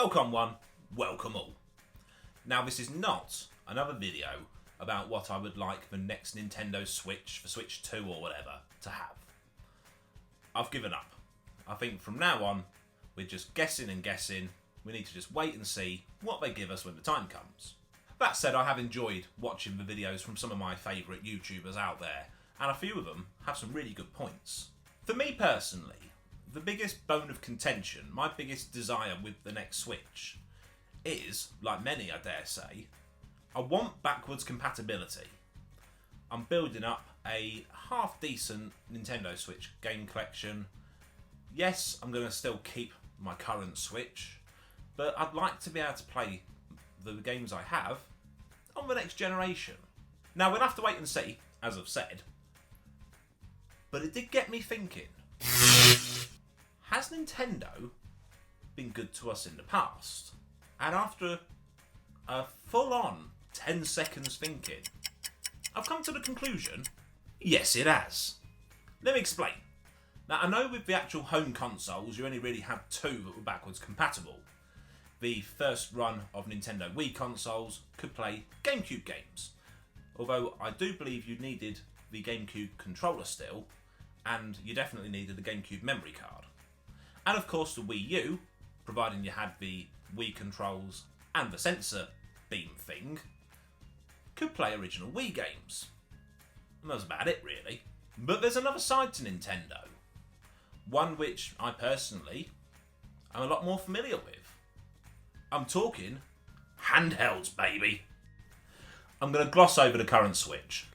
Welcome one, welcome all. Now this is not another video about what I would like the next Nintendo Switch, for Switch 2 or whatever, to have. I've given up. I think from now on, we're just guessing and guessing. We need to just wait and see what they give us when the time comes. That said, I have enjoyed watching the videos from some of my favourite YouTubers out there, and a few of them have some really good points. For me personally, the biggest bone of contention, my biggest desire with the next Switch is, like many I dare say, I want backwards compatibility. I'm building up a half-decent Nintendo Switch game collection. Yes, I'm going to still keep my current Switch, but I'd like to be able to play the games I have on the next generation. Now, we'll have to wait and see, as I've said, but it did get me thinking. Has Nintendo been good to us in the past? And after a full-on 10 seconds thinking, I've come to the conclusion, yes it has. Let me explain. Now I know with the actual home consoles you only really had two that were backwards compatible. The first run of Nintendo Wii consoles could play GameCube games, although I do believe you needed the GameCube controller still, and you definitely needed the GameCube memory card. And of course the Wii U, providing you had the Wii controls and the sensor beam thing, could play original Wii games. And that was about it really. But there's another side to Nintendo. One which I personally am a lot more familiar with. I'm talking handhelds, baby. I'm going to gloss over the current Switch,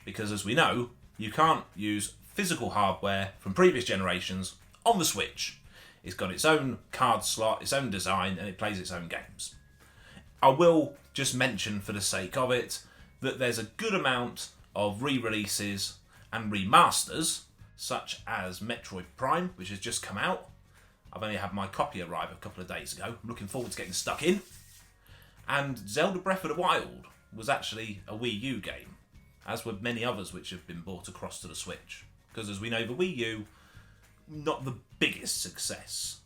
because as we know, you can't use physical hardware from previous generations on the Switch. It's got its own card slot, its own design, and it plays its own games. I will just mention for the sake of it that there's a good amount of re-releases and remasters, such as Metroid Prime, which has just come out. I've only had my copy arrive a couple of days ago. I'm looking forward to getting stuck in. And Zelda Breath of the Wild was actually a Wii U game, as were many others which have been brought across to the Switch. Because as we know, the Wii U, not the biggest success.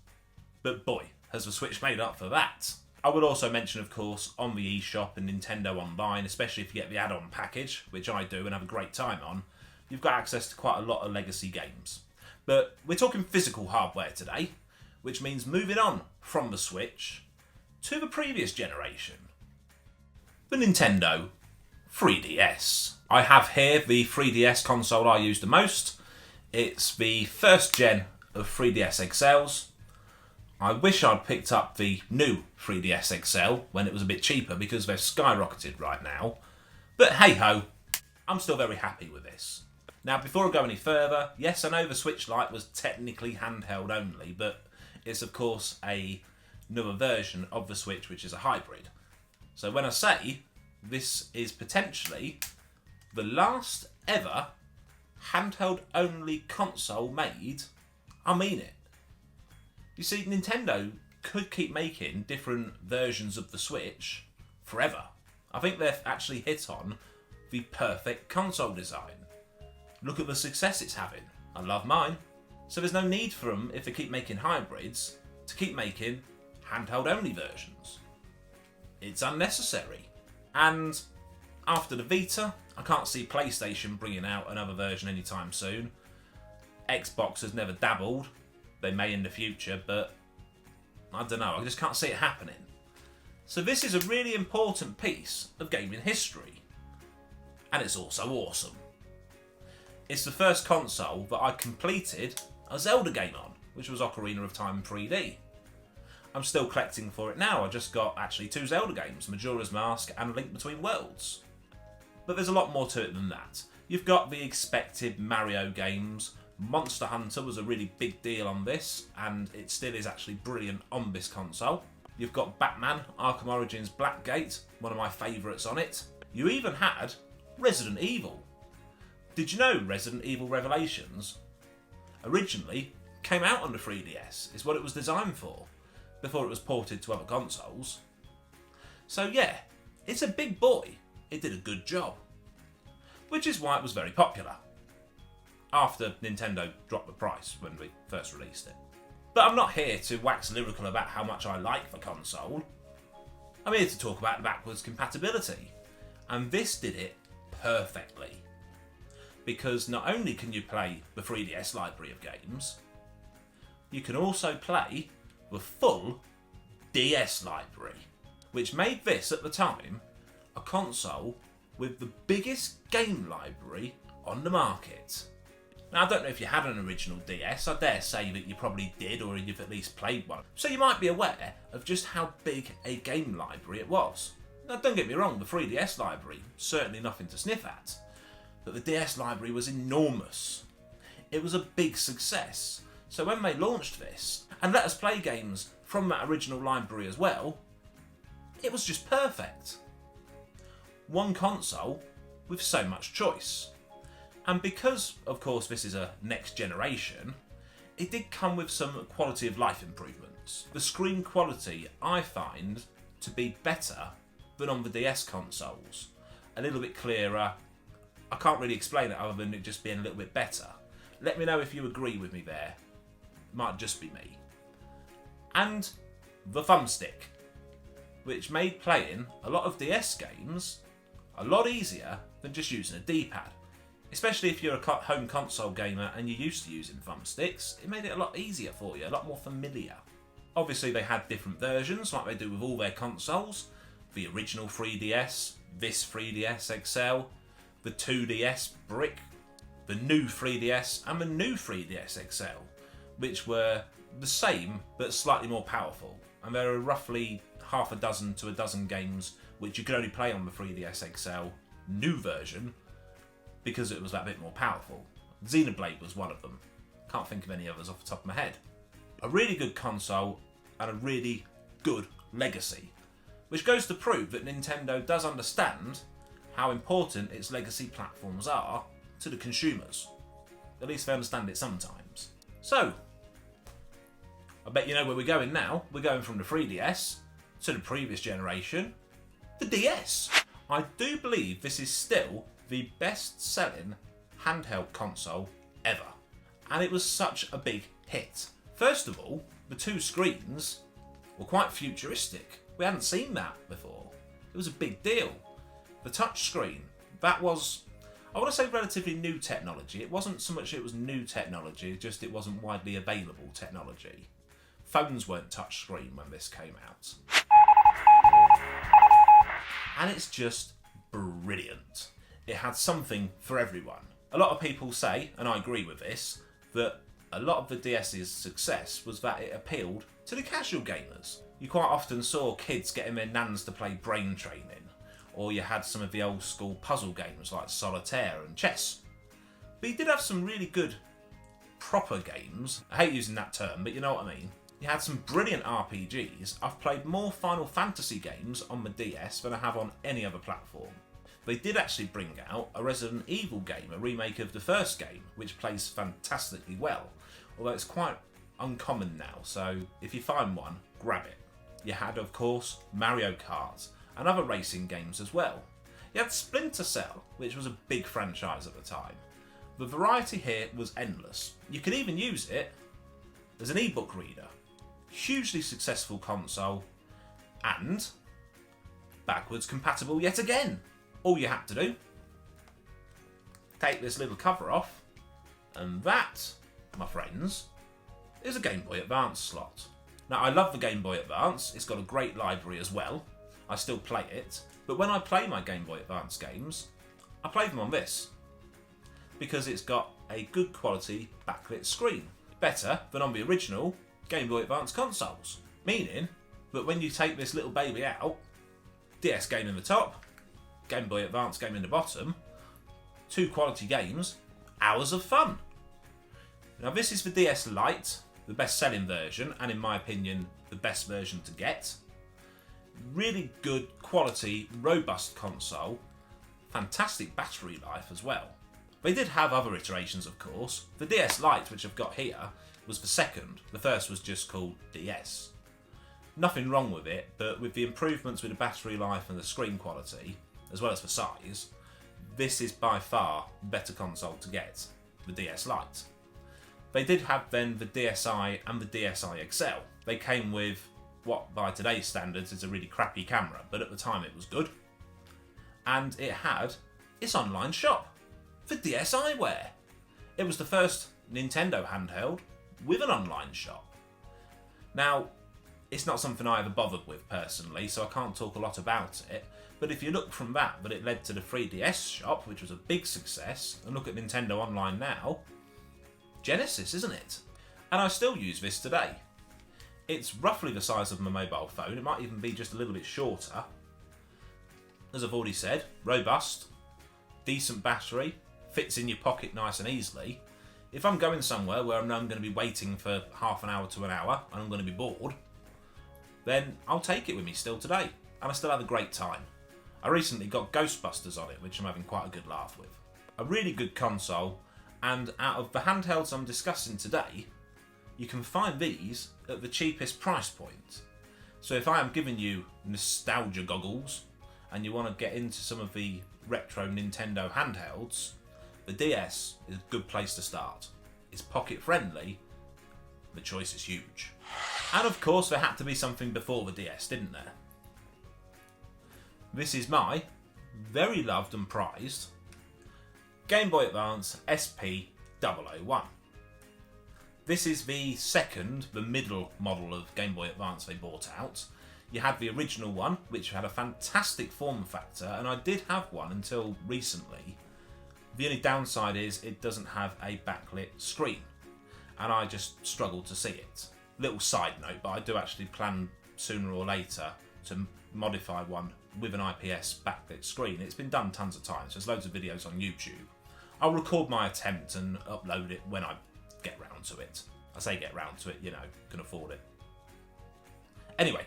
But boy, has the Switch made up for that. I would also mention, of course, on the eShop and Nintendo Online, especially if you get the add-on package, which I do and have a great time on, you've got access to quite a lot of legacy games. But we're talking physical hardware today, which means moving on from the Switch to the previous generation. The Nintendo 3DS. I have here the 3DS console I use the most. It's the first gen of 3DS XLs. I wish I'd picked up the new 3DS XL when it was a bit cheaper because they've skyrocketed right now. But hey ho, I'm still very happy with this. Now before I go any further, yes I know the Switch Lite was technically handheld only, but it's of course another version of the Switch which is a hybrid. So when I say this is potentially the last ever handheld only console made, I mean it. You see, Nintendo could keep making different versions of the Switch forever. I think they've actually hit on the perfect console design. Look at the success it's having. I love mine. So there's no need for them, if they keep making hybrids, to keep making handheld only versions. It's unnecessary. And after the Vita, I can't see PlayStation bringing out another version anytime soon. Xbox has never dabbled. They may in the future, but I don't know, I just can't see it happening. So this is a really important piece of gaming history. And it's also awesome. It's the first console that I completed a Zelda game on, which was Ocarina of Time 3D. I'm still collecting for it now. I just got actually two Zelda games, Majora's Mask and Link Between Worlds. But there's a lot more to it than that. You've got the expected Mario games. Monster Hunter was a really big deal on this, and it still is actually brilliant on this console. You've got Batman, Arkham Origins Blackgate, one of my favourites on it. You even had Resident Evil. Did you know Resident Evil Revelations originally came out on the 3DS? It's what it was designed for, before it was ported to other consoles. So yeah, it's a big boy. It did a good job. Which is why it was very popular. After Nintendo dropped the price when we first released it. But I'm not here to wax lyrical about how much I like the console. I'm here to talk about backwards compatibility. And this did it perfectly. Because not only can you play the 3DS library of games, you can also play the full DS library, which made this, at the time, a console with the biggest game library on the market. Now, I don't know if you had an original DS, I dare say that you probably did, or you've at least played one. So you might be aware of just how big a game library it was. Now, don't get me wrong, the 3DS library, certainly nothing to sniff at. But the DS library was enormous. It was a big success. So when they launched this, and let us play games from that original library as well, it was just perfect. One console with so much choice. And because, of course, this is a next generation, it did come with some quality of life improvements. The screen quality I find to be better than on the DS consoles. A little bit clearer. I can't really explain it other than it just being a little bit better. Let me know if you agree with me there. Might just be me. And the thumbstick, which made playing a lot of DS games a lot easier than just using a D-pad. Especially if you're a home console gamer and you're used to using thumbsticks, it made it a lot easier for you, a lot more familiar. Obviously they had different versions like they do with all their consoles. The original 3DS, this 3DS XL, the 2DS brick, the new 3DS and the new 3DS XL, which were the same but slightly more powerful. And there are roughly half a dozen to a dozen games which you could only play on the 3DS XL new version because it was that bit more powerful. Xenoblade was one of them. Can't think of any others off the top of my head. A really good console and a really good legacy, which goes to prove that Nintendo does understand how important its legacy platforms are to the consumers. At least they understand it sometimes. So, I bet you know where we're going now. We're going from the 3DS to the previous generation, the DS. I do believe this is still the best-selling handheld console ever. And it was such a big hit. First of all, the two screens were quite futuristic. We hadn't seen that before. It was a big deal. The touch screen, that was, I want to say, relatively new technology. It wasn't so much it was new technology, just it wasn't widely available technology. Phones weren't touch screen when this came out. And it's just brilliant. It had something for everyone. A lot of people say, and I agree with this, that a lot of the DS's success was that it appealed to the casual gamers. You quite often saw kids getting their nans to play brain training, or you had some of the old school puzzle games like solitaire and chess. But you did have some really good proper games. I hate using that term, but you know what I mean. You had some brilliant RPGs. I've played more Final Fantasy games on the DS than I have on any other platform. They did actually bring out a Resident Evil game, a remake of the first game, which plays fantastically well, although it's quite uncommon now, so if you find one, grab it. You had, of course, Mario Kart and other racing games as well. You had Splinter Cell, which was a big franchise at the time. The variety here was endless. You could even use it as an ebook reader. Hugely successful console, and backwards compatible yet again. All you had to do, take this little cover off, and that, my friends, is a Game Boy Advance slot. Now, I love the Game Boy Advance. It's got a great library as well. I still play it, but when I play my Game Boy Advance games, I play them on this because it's got a good quality backlit screen, better than on the original Game Boy Advance consoles, meaning that when you take this little baby out, DS game in the top, Game Boy Advance game in the bottom, two quality games, hours of fun. Now this is the DS Lite, the best selling version, and in my opinion the best version to get. Really good quality, robust console, fantastic battery life as well. They did have other iterations, of course. The DS Lite, which I've got here, was the second. The first was just called DS. Nothing wrong with it, but with the improvements with the battery life and the screen quality, as well as the size, this is by far the better console to get, the DS Lite. They did have then the DSi and the DSi XL. They came with what by today's standards is a really crappy camera, but at the time it was good. And it had its online shop for DSiWare. It was the first Nintendo handheld with an online shop. Now, it's not something I ever bothered with personally, so I can't talk a lot about it, but if you look from that, but it led to the 3DS shop, which was a big success, and look at Nintendo Online now, Genesis, isn't it? And I still use this today. It's roughly the size of my mobile phone, it might even be just a little bit shorter. As I've already said, robust, decent battery, fits in your pocket nice and easily. If I'm going somewhere where I know I'm going to be waiting for half an hour to an hour and I'm going to be bored, then I'll take it with me still today, and I still have a great time. I recently got Ghostbusters on it, which I'm having quite a good laugh with. A really good console, and out of the handhelds I'm discussing today, you can find these at the cheapest price point. So if I am giving you nostalgia goggles, and you want to get into some of the retro Nintendo handhelds, the DS is a good place to start. It's pocket friendly, the choice is huge. And of course there had to be something before the DS, didn't there? This is my very loved and prized Game Boy Advance SP-001. This is the middle model of Game Boy Advance they brought out. You had the original one, which had a fantastic form factor, and I did have one until recently. The only downside is it doesn't have a backlit screen, and I just struggled to see it. Little side note, but I do actually plan sooner or later to modify one with an IPS backlit screen. It's been done tons of times. There's loads of videos on YouTube. I'll record my attempt and upload it when I get round to it. I say get round to it, you know, can afford it. Anyway,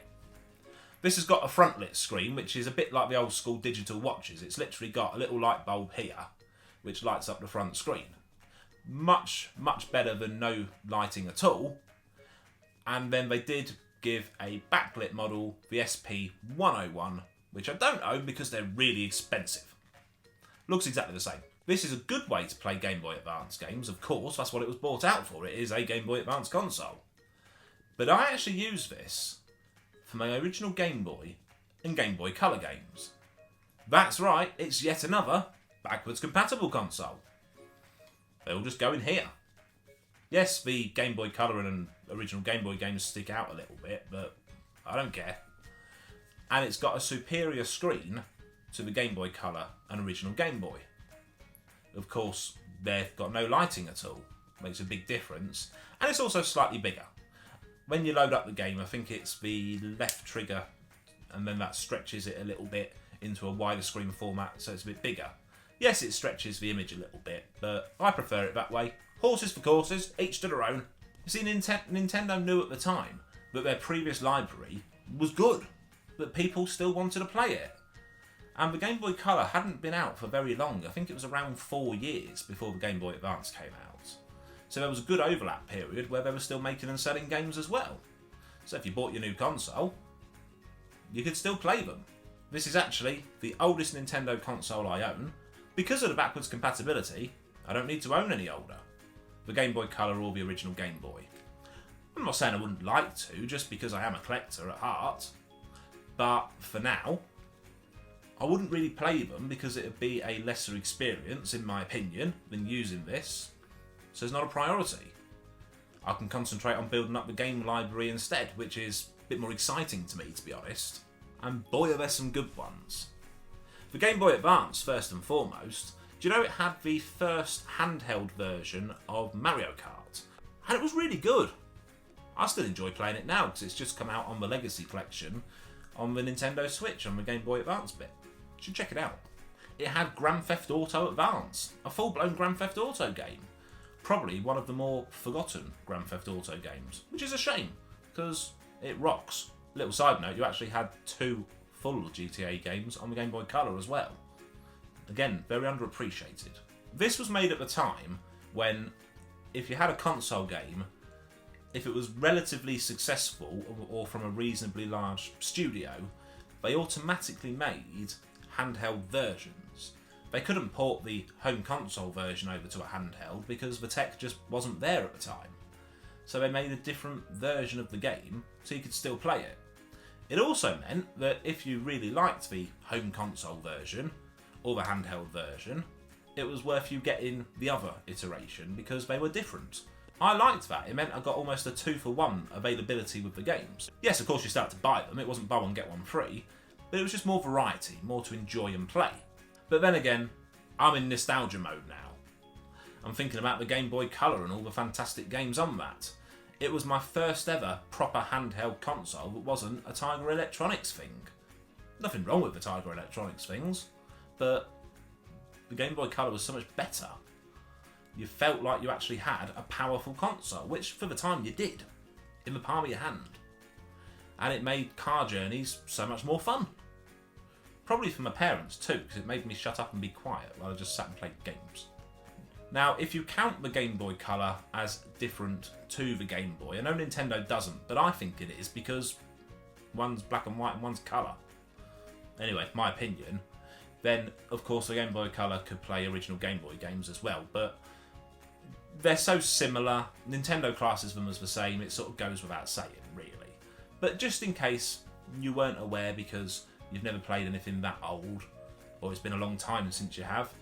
this has got a front lit screen, which is a bit like the old school digital watches. It's literally got a little light bulb here, which lights up the front screen. Much, much better than no lighting at all. And then they did give a backlit model, the SP-101, which I don't own because they're really expensive. Looks exactly the same. This is a good way to play Game Boy Advance games, of course, that's what it was bought out for. It is a Game Boy Advance console. But I actually use this for my original Game Boy and Game Boy Color games. That's right, it's yet another backwards compatible console. They all just go in here. Yes, the Game Boy Color and original Game Boy games stick out a little bit, but I don't care. And it's got a superior screen to the Game Boy Color and original Game Boy. Of course, they've got no lighting at all. Makes a big difference. And it's also slightly bigger. When you load up the game, I think it's the left trigger, and then that stretches it a little bit into a wider screen format, so it's a bit bigger. Yes, it stretches the image a little bit, but I prefer it that way. Horses for courses, each to their own. You see, Nintendo knew at the time that their previous library was good, that people still wanted to play it. And the Game Boy Color hadn't been out for very long. I think it was around 4 years before the Game Boy Advance came out. So there was a good overlap period where they were still making and selling games as well. So if you bought your new console, you could still play them. This is actually the oldest Nintendo console I own. Because of the backwards compatibility, I don't need to own any older. The Game Boy Color or the original Game Boy. I'm not saying I wouldn't like to, just because I am a collector at heart. But for now, I wouldn't really play them because it would be a lesser experience, in my opinion, than using this. So it's not a priority. I can concentrate on building up the game library instead, which is a bit more exciting to me, to be honest. And boy, are there some good ones. The Game Boy Advance, first and foremost, do you know it had the first handheld version of Mario Kart? And it was really good. I still enjoy playing it now because it's just come out on the Legacy Collection on the Nintendo Switch on the Game Boy Advance bit. You should check it out. It had Grand Theft Auto Advance, a full-blown Grand Theft Auto game. Probably one of the more forgotten Grand Theft Auto games, which is a shame because it rocks. Little side note, you actually had 2 full GTA games on the Game Boy Color as well. Again, very underappreciated. This was made at the time when, if you had a console game, if it was relatively successful or from a reasonably large studio, they automatically made handheld versions. They couldn't port the home console version over to a handheld because the tech just wasn't there at the time. So they made a different version of the game so you could still play it. It also meant that if you really liked the home console version or the handheld version, it was worth you getting the other iteration because they were different. I liked that. It meant I got almost a 2-for-1 availability with the games. Yes, of course you start to buy them. It wasn't buy one get one free, but it was just more variety, more to enjoy and play. But then again, I'm in nostalgia mode now. I'm thinking about the Game Boy Color and all the fantastic games on that. It was my first ever proper handheld console that wasn't a Tiger Electronics thing. Nothing wrong with the Tiger Electronics things, but the Game Boy Color was so much better. You felt like you actually had a powerful console, which for the time you did, in the palm of your hand. And it made car journeys so much more fun. Probably for my parents too, because it made me shut up and be quiet while I just sat and played games. Now, if you count the Game Boy Color as different to the Game Boy, I know Nintendo doesn't, but I think it is because one's black and white and one's colour. Anyway, my opinion. Then, of course, the Game Boy Color could play original Game Boy games as well, but they're so similar. Nintendo classes them as the same, it sort of goes without saying, really. But just in case you weren't aware because you've never played anything that old, or it's been a long time since you have,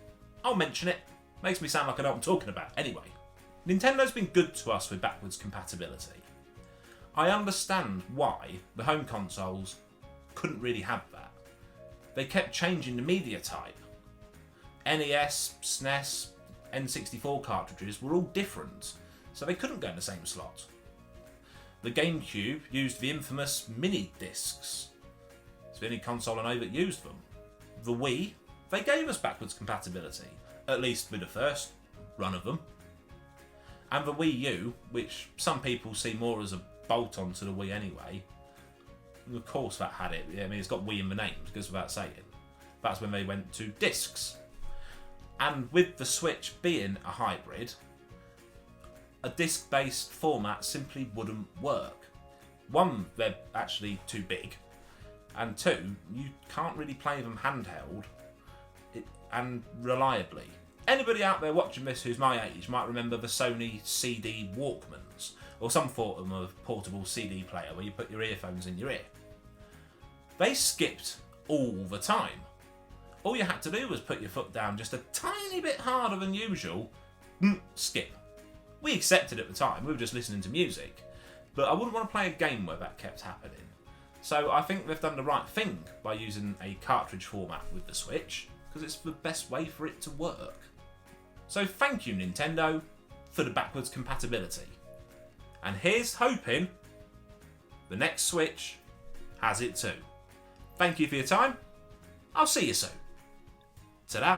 I'll mention it. Makes me sound like I know what I'm talking about. Anyway, Nintendo's been good to us with backwards compatibility. I understand why the home consoles couldn't really have that. They kept changing the media type. NES, SNES, N64 cartridges were all different, so they couldn't go in the same slot. The GameCube used the infamous mini discs. It's the only console I know that used them. The Wii, they gave us backwards compatibility, at least with the first run of them. And the Wii U, which some people see more as a bolt-on to the Wii anyway, of course that had it. I mean, it's got Wii in the name, it goes without saying. That's when they went to discs. And with the Switch being a hybrid, a disc-based format simply wouldn't work. One, they're actually too big, and two, you can't really play them handheld and reliably. Anybody out there watching this who's my age might remember the Sony CD Walkmans, or some form of portable CD player where you put your earphones in your ear. They skipped all the time. All you had to do was put your foot down just a tiny bit harder than usual, skip. We accepted at the time, we were just listening to music, but I wouldn't want to play a game where that kept happening. So I think they've done the right thing by using a cartridge format with the Switch, because it's the best way for it to work. So thank you, Nintendo, for the backwards compatibility. And here's hoping the next Switch has it too. Thank you for your time. I'll see you soon. Ta-da!